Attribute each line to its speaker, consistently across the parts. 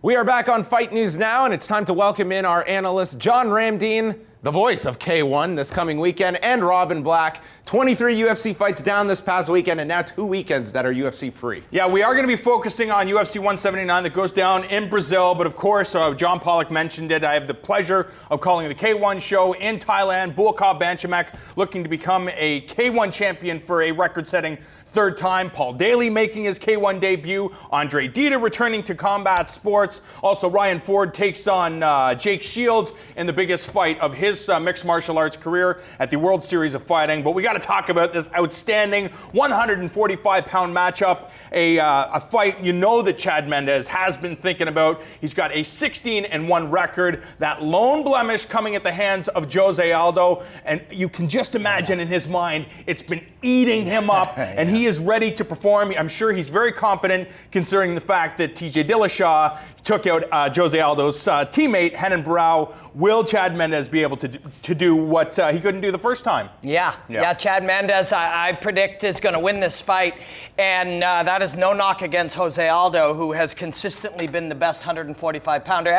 Speaker 1: We are back on Fight News Now, and it's time to welcome in our analyst, John Ramdeen, the voice of K1 this coming weekend, and Robin Black. 23 UFC fights down this past weekend, and now 2 weekends that are UFC free.
Speaker 2: Yeah, we are going to be focusing on UFC 179 that goes down in Brazil, but of course, John Pollock mentioned it. I have the pleasure of calling the K1 show in Thailand. Buakaw Banchamak looking to become a K1 champion for a record-setting third time. Paul Daly making his K1 debut. Andre Dida returning to combat sports. Also, Ryan Ford takes on Jake Shields in the biggest fight of his mixed martial arts career at the World Series of Fighting. But we got to talk about this outstanding 145-pound matchup, a fight you know that Chad Mendes has been thinking about. He's got a 16-1 record. That lone blemish coming at the hands of Jose Aldo, and you can just imagine in his mind it's been eating him up, and he is ready to perform. I'm sure he's very confident considering the fact that TJ Dillashaw took out Jose Aldo's teammate, Renan Barão. Will Chad Mendes be able to do what he couldn't do the first time?
Speaker 3: Yeah, Chad Mendes, I predict, is going to win this fight. And that is no knock against Jose Aldo, who has consistently been the best 145-pounder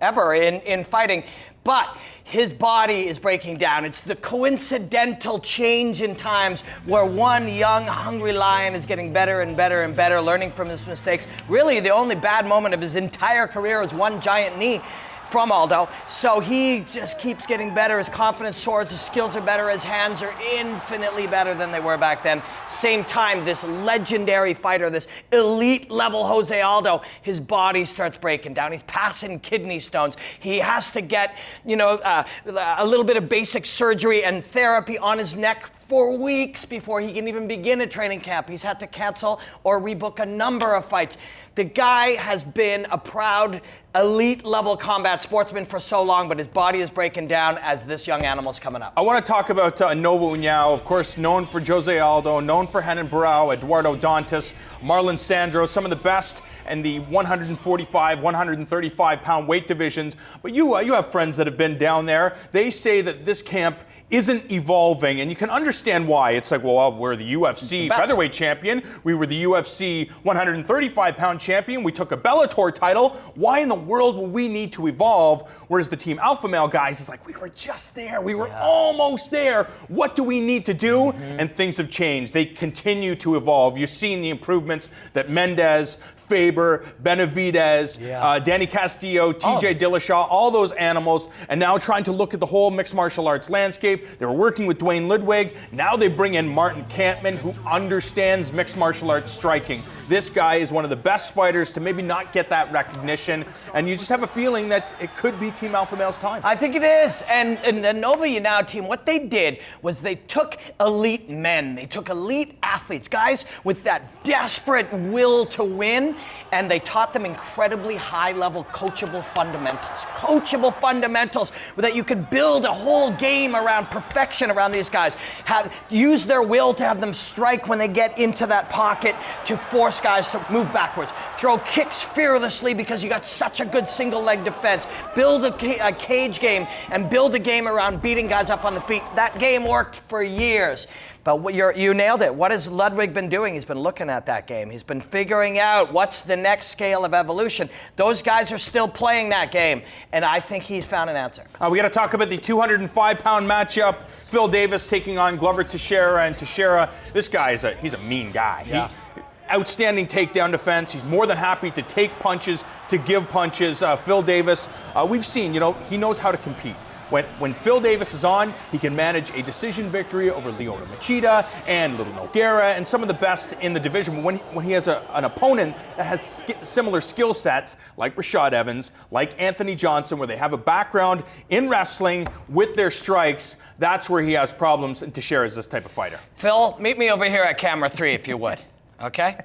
Speaker 3: ever in fighting. But his body is breaking down. It's the coincidental change in times where one young, hungry lion is getting better and better and better, learning from his mistakes. Really, the only bad moment of his entire career is one giant knee from Aldo. So he just keeps getting better. His confidence soars, his skills are better, his hands are infinitely better than they were back then. Same time, this legendary fighter, this elite level Jose Aldo, his body starts breaking down. He's passing kidney stones. He has to get, a little bit of basic surgery and therapy on his neck for weeks before he can even begin a training camp. He's had to cancel or rebook a number of fights. The guy has been a proud elite level combat sportsman for so long, but his body is breaking down as this young animal's coming up.
Speaker 2: I want to talk about Nova União, of course, known for Jose Aldo, known for Renan Barão, Eduardo Dantas, Marlon Sandro, some of the best in the 145, 135-pound weight divisions. But you have friends that have been down there. They say that this camp isn't evolving, and you can understand why. It's like, well, we're the UFC featherweight champion. We were the UFC 135-pound champion. We took a Bellator title. Why in the world will we need to evolve? Whereas the Team Alpha Male guys is like, we were just there. We were almost there. What do we need to do? And things have changed. They continue to evolve. You've seen the improvements that Mendes, Faber, Benavidez, Danny Castillo, TJ Dillashaw, all those animals, and now trying to look at the whole mixed martial arts landscape. They were working with Dwayne Ludwig. Now they bring in Martin Kampmann, who understands mixed martial arts striking. This guy is one of the best fighters to maybe not get that recognition, and you just have a feeling that it could be Team Alpha Male's time.
Speaker 3: I think it is, and the Nova União team, what they did was they took elite men, they took elite athletes, guys with that desperate will to win, and they taught them incredibly high-level coachable fundamentals that you could build a whole game around perfection around these guys. Use their will to have them strike when they get into that pocket to force guys to move backwards. Throw kicks fearlessly because you got such a good single leg defense. Build a cage game and build a game around beating guys up on the feet. That game worked for years. But you nailed it. What has Ludwig been doing? He's been looking at that game. He's been figuring out what's the next scale of evolution. Those guys are still playing that game, and I think he's found an answer.
Speaker 2: We got to talk about the 205-pound matchup. Phil Davis taking on Glover Teixeira, and Teixeira, this guy he's a mean guy.
Speaker 3: Yeah.
Speaker 2: Outstanding takedown defense. He's more than happy to take punches, to give punches. Phil Davis, we've seen, he knows how to compete. When Phil Davis is on, he can manage a decision victory over Lyoto Machida and Little Nogueira and some of the best in the division. When he has an opponent that has similar skill sets, like Rashad Evans, like Anthony Johnson, where they have a background in wrestling with their strikes, that's where he has problems, and Teixeira is this type of fighter.
Speaker 3: Phil, meet me over here at camera 3 if you would, okay?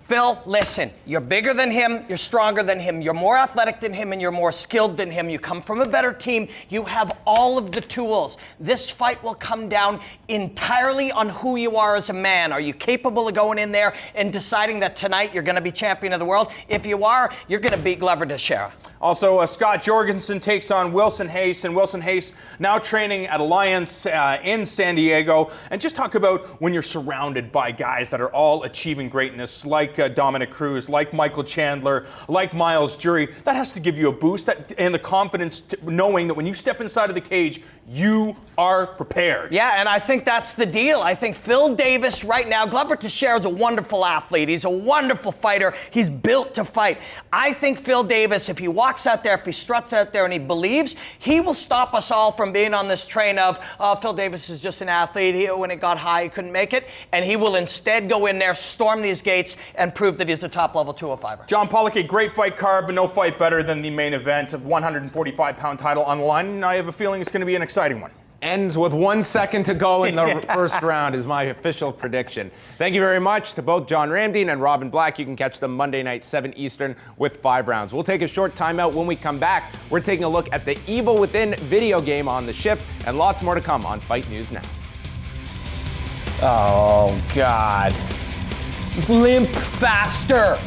Speaker 3: Phil, listen, you're bigger than him, you're stronger than him, you're more athletic than him, and you're more skilled than him. You come from a better team, you have all of the tools. This fight will come down entirely on who you are as a man. Are you capable of going in there and deciding that tonight you're going to be champion of the world? If you are, you're going to beat Glover Teixeira.
Speaker 2: Also, Scott Jorgensen takes on Wilson Hayes, and Wilson Hayes now training at Alliance in San Diego. And just talk about when you're surrounded by guys that are all achieving greatness, like Dominic Cruz, like Michael Chandler, like Miles Jury. That has to give you a boost and the confidence knowing that when you step inside of the cage, you are prepared.
Speaker 3: Yeah, and I think that's the deal. I think Phil Davis right now, Glover Teixeira is a wonderful athlete. He's a wonderful fighter. He's built to fight. I think Phil Davis, if he walks out there, if he struts out there and he believes, he will stop us all from being on this train of, Phil Davis is just an athlete. When it got high, he couldn't make it. And he will instead go in there, storm these gates, and prove that he's a top-level 205er.
Speaker 2: John Pollock, a great fight card, but no fight better than the main event, a 145-pound title on the line. And I have a feeling it's going to be an exciting one.
Speaker 1: Ends with 1 second to go in the first round is my official prediction. Thank you very much to both John Ramdeen and Robin Black. You can catch them Monday night, 7 Eastern, with 5 rounds. We'll take a short timeout. When we come back, we're taking a look at the Evil Within video game on the shift, and lots more to come on Fight News Now.
Speaker 3: Oh, God. Limp faster.